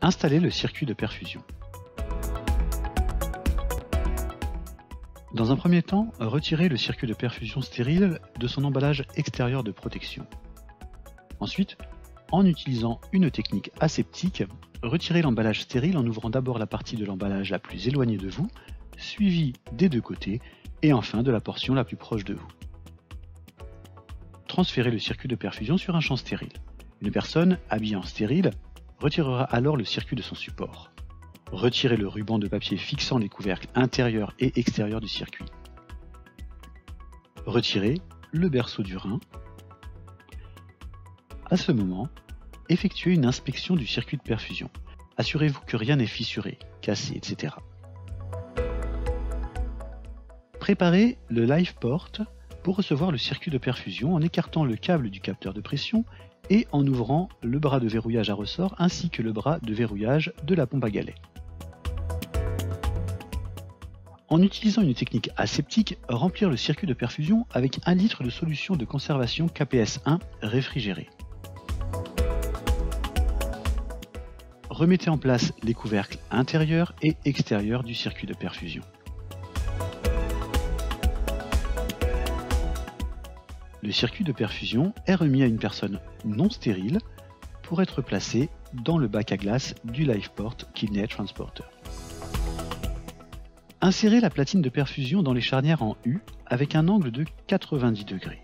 Installer le circuit de perfusion. Dans un premier temps, retirez le circuit de perfusion stérile de son emballage extérieur de protection. Ensuite, en utilisant une technique aseptique, retirez l'emballage stérile en ouvrant d'abord la partie de l'emballage la plus éloignée de vous, suivie des deux côtés et enfin de la portion la plus proche de vous. Transférez le circuit de perfusion sur un champ stérile. Une personne habillée en stérile retirera alors le circuit de son support. Retirez le ruban de papier fixant les couvercles intérieurs et extérieurs du circuit. Retirez le berceau du rein. À ce moment, effectuez une inspection du circuit de perfusion. Assurez-vous que rien n'est fissuré, cassé, etc. Préparez le live port pour recevoir le circuit de perfusion en écartant le câble du capteur de pression et en ouvrant le bras de verrouillage à ressort ainsi que le bras de verrouillage de la pompe à galets. En utilisant une technique aseptique, remplir le circuit de perfusion avec 1 litre de solution de conservation KPS1 réfrigérée. Remettez en place les couvercles intérieurs et extérieurs du circuit de perfusion. Le circuit de perfusion est remis à une personne non stérile pour être placé dans le bac à glace du LifePort Kidney Transporter. Insérez la platine de perfusion dans les charnières en U avec un angle de 90 degrés.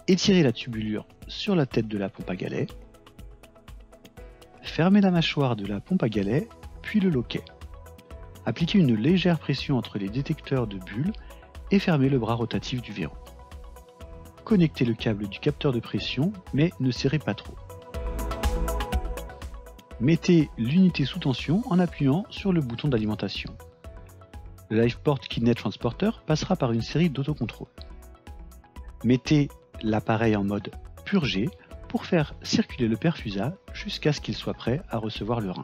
Étirez la tubulure sur la tête de la pompe à galets. Fermez la mâchoire de la pompe à galets, puis le loquet. Appliquez une légère pression entre les détecteurs de bulles et fermez le bras rotatif du verrou. Connectez le câble du capteur de pression, mais ne serrez pas trop. Mettez l'unité sous tension en appuyant sur le bouton d'alimentation. Le LifePort Kidney Transporter passera par une série d'autocontrôles. Mettez l'appareil en mode purgé pour faire circuler le perfusat jusqu'à ce qu'il soit prêt à recevoir le rein.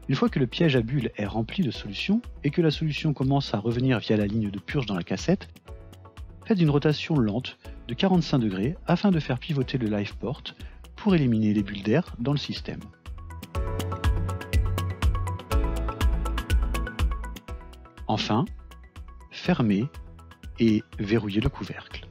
Une fois que le piège à bulles est rempli de solution et que la solution commence à revenir via la ligne de purge dans la cassette, faites une rotation lente de 45 degrés afin de faire pivoter le LifePort pour éliminer les bulles d'air dans le système. Enfin, fermez et verrouillez le couvercle.